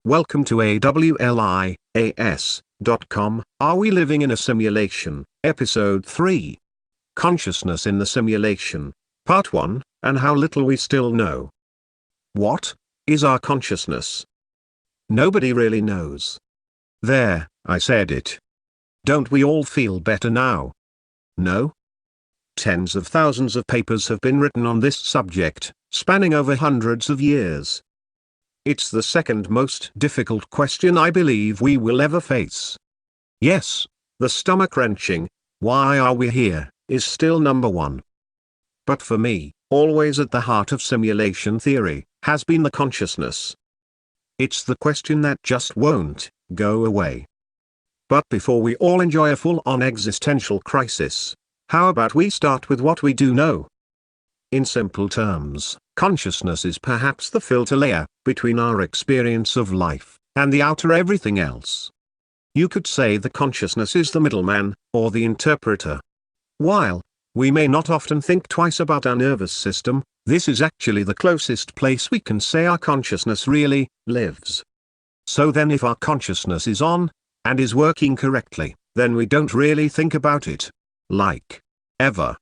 Welcome to AWLIAS.com. Are we living in a simulation? Episode 3. Consciousness in the Simulation. Part 1, and how little we still know. What is our consciousness? Nobody really knows. There, I said it. Don't we all feel better now? No? Tens of thousands of papers have been written on this subject, spanning over hundreds of years. It's the second most difficult question I believe we will ever face. Yes, the stomach-wrenching, why are we here, is still number one. But for me, always at the heart of simulation theory, has been the consciousness. It's the question that just won't go away. But before we all enjoy a full-on existential crisis, how about we start with what we do know? In simple terms, consciousness is perhaps the filter layer between our experience of life and the outer everything else. You could say the consciousness is the middleman, or the interpreter. While we may not often think twice about our nervous system, this is actually the closest place we can say our consciousness really lives. So then if our consciousness is on, and is working correctly, then we don't really think about it. Like, ever.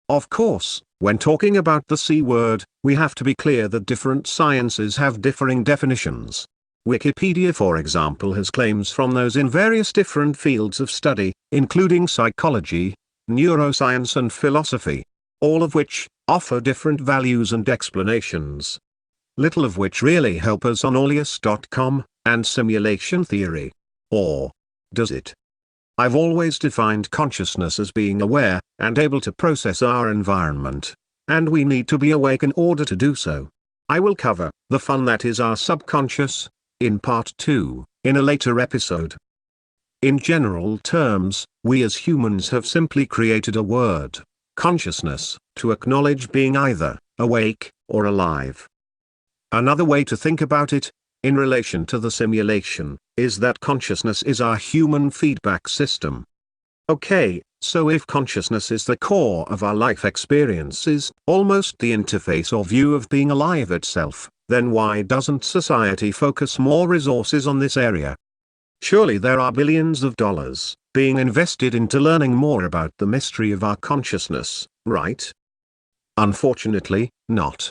Of course, when talking about the C word, we have to be clear that different sciences have differing definitions. Wikipedia, for example, has claims from those in various different fields of study, including psychology, neuroscience and philosophy, all of which offer different values and explanations. Little of which really help us on AWLIAS.com and simulation theory. Or does it? I've always defined consciousness as being aware, and able to process our environment. And we need to be awake in order to do so. I will cover the fun that is our subconscious, in part 2, in a later episode. In general terms, we as humans have simply created a word, consciousness, to acknowledge being either awake or alive. Another way to think about it, in relation to the simulation, is that consciousness is our human feedback system. Okay, so if consciousness is the core of our life experiences, almost the interface or view of being alive itself, then why doesn't society focus more resources on this area? Surely there are billions of dollars being invested into learning more about the mystery of our consciousness, right? Unfortunately, not.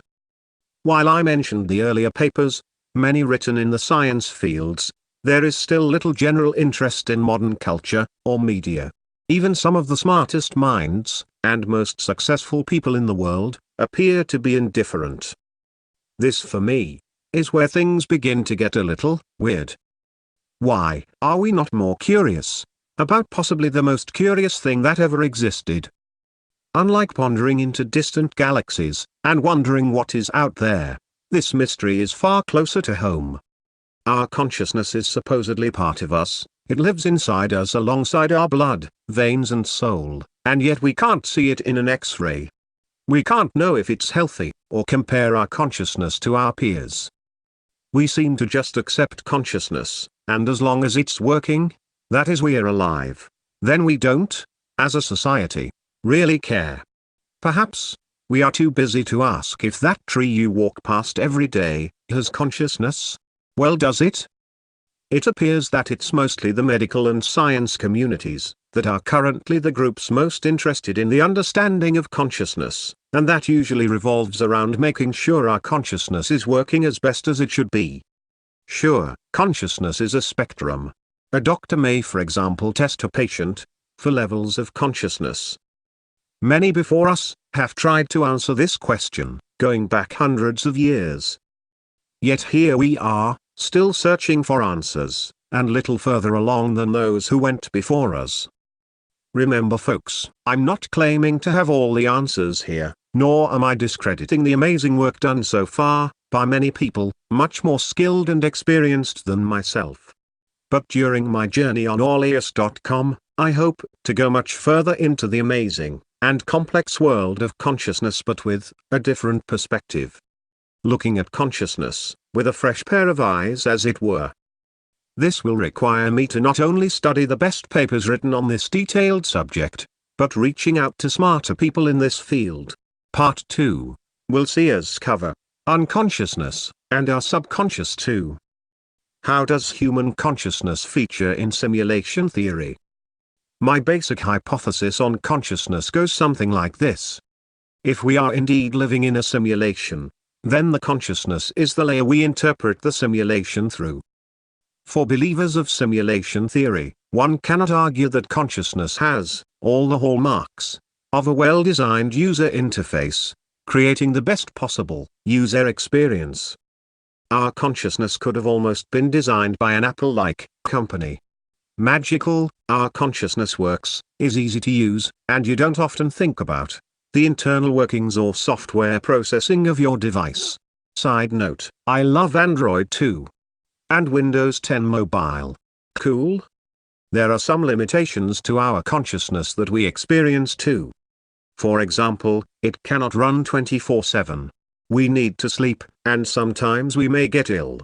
While I mentioned the earlier papers, many written in the science fields, there is still little general interest in modern culture, or media. Even some of the smartest minds, and most successful people in the world, appear to be indifferent. This for me, is where things begin to get a little weird. Why are we not more curious about possibly the most curious thing that ever existed? Unlike pondering into distant galaxies, and wondering what is out there, this mystery is far closer to home. Our consciousness is supposedly part of us, it lives inside us alongside our blood, veins and soul, and yet we can't see it in an X-ray. We can't know if it's healthy, or compare our consciousness to our peers. We seem to just accept consciousness, and as long as it's working, that is we're alive. Then we don't, as a society, really care. Perhaps we are too busy to ask if that tree you walk past every day has consciousness. Well, does it? It appears that it's mostly the medical and science communities that are currently the groups most interested in the understanding of consciousness, and that usually revolves around making sure our consciousness is working as best as it should be. Sure, consciousness is a spectrum. A doctor may, for example, test a patient for levels of consciousness. Many before us have tried to answer this question, going back hundreds of years. Yet here we are, still searching for answers, and little further along than those who went before us. Remember folks, I'm not claiming to have all the answers here, nor am I discrediting the amazing work done so far, by many people, much more skilled and experienced than myself. But during my journey on AWLIAS.com, I hope to go much further into the amazing and complex world of consciousness, but with a different perspective. Looking at consciousness with a fresh pair of eyes, as it were. This will require me to not only study the best papers written on this detailed subject, but reaching out to smarter people in this field. Part 2 will see us cover unconsciousness and our subconscious too. How does human consciousness feature in simulation theory? My basic hypothesis on consciousness goes something like this. If we are indeed living in a simulation, then the consciousness is the layer we interpret the simulation through. For believers of simulation theory, one cannot argue that consciousness has all the hallmarks of a well-designed user interface, creating the best possible user experience. Our consciousness could have almost been designed by an Apple-like company. Magical, our consciousness works, is easy to use, and you don't often think about the internal workings or software processing of your device. Side note, I love Android too. And Windows 10 Mobile. Cool? There are some limitations to our consciousness that we experience too. For example, it cannot run 24/7. We need to sleep, and sometimes we may get ill.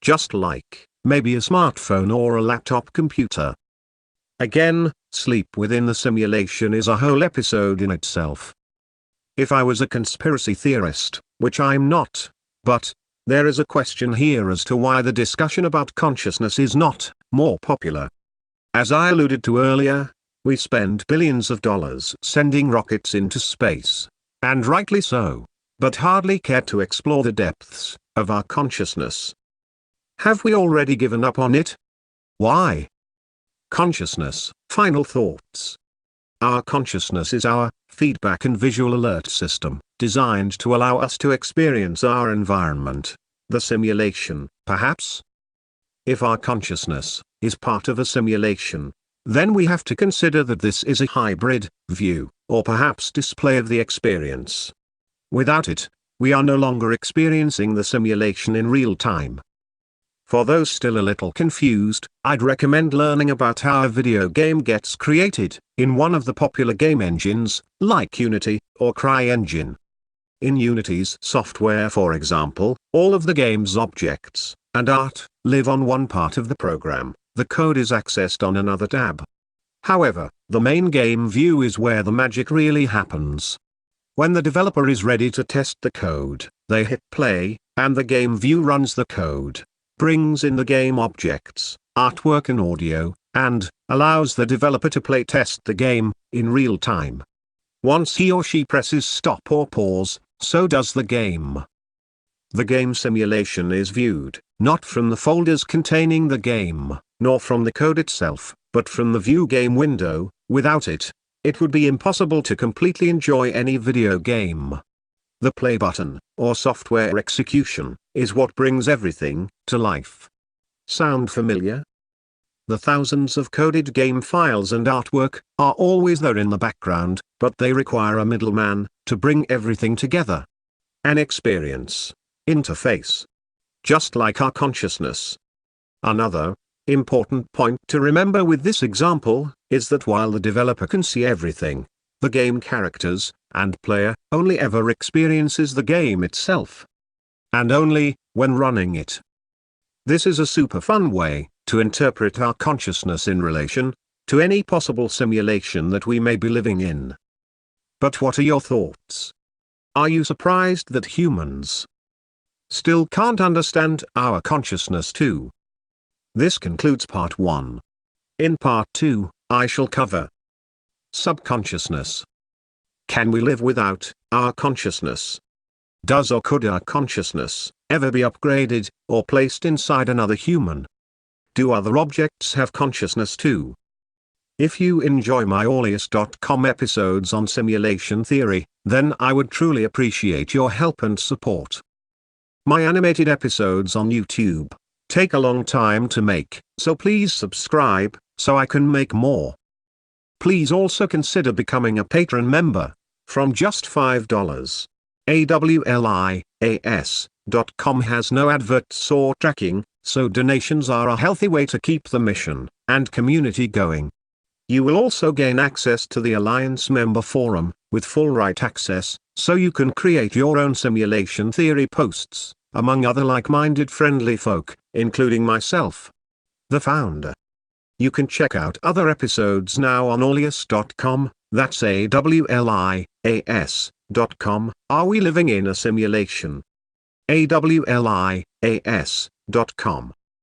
Just like, maybe a smartphone or a laptop computer. Again, sleep within the simulation is a whole episode in itself. If I was a conspiracy theorist, which I'm not, but there is a question here as to why the discussion about consciousness is not more popular. As I alluded to earlier, we spend billions of dollars sending rockets into space, and rightly so, but hardly care to explore the depths of our consciousness. Have we already given up on it? Why? Consciousness, final thoughts. Our consciousness is our feedback and visual alert system, designed to allow us to experience our environment, the simulation, perhaps? If our consciousness is part of a simulation, then we have to consider that this is a hybrid view, or perhaps display of the experience. Without it, we are no longer experiencing the simulation in real time. For those still a little confused, I'd recommend learning about how a video game gets created in one of the popular game engines, like Unity or CryEngine. In Unity's software, for example, all of the game's objects and art live on one part of the program. The code is accessed on another tab. However, the main game view is where the magic really happens. When the developer is ready to test the code, they hit play, and the game view runs the code, brings in the game objects, artwork and audio, and allows the developer to play test the game in real time. Once he or she presses stop or pause, so does the game. The game simulation is viewed, not from the folders containing the game, nor from the code itself, but from the view game window. Without it, it would be impossible to completely enjoy any video game. The play button, or software execution, is what brings everything to life. Sound familiar? The thousands of coded game files and artwork are always there in the background, but they require a middleman to bring everything together. An experience, interface. Just like our consciousness. Another important point to remember with this example is that while the developer can see everything, the game characters and player only ever experiences the game itself. And only when running it. This is a super fun way to interpret our consciousness in relation to any possible simulation that we may be living in. But what are your thoughts? Are you surprised that humans still can't understand our consciousness too? This concludes part 1. In part 2, I shall cover subconsciousness. Can we live without our consciousness? Does or could our consciousness ever be upgraded or placed inside another human? Do other objects have consciousness too? If you enjoy my AWLIAS.com episodes on simulation theory, then I would truly appreciate your help and support. My animated episodes on YouTube take a long time to make, so please subscribe, so I can make more. Please also consider becoming a patron member, from just $5. AWLIAS.com has no adverts or tracking, so donations are a healthy way to keep the mission and community going. You will also gain access to the Alliance member forum, with full right access, so you can create your own simulation theory posts, among other like-minded friendly folk, including myself, the founder. You can check out other episodes now on AWLIAS.com, that's AWLIAS.com. Are we living in a simulation? AWLIAS.com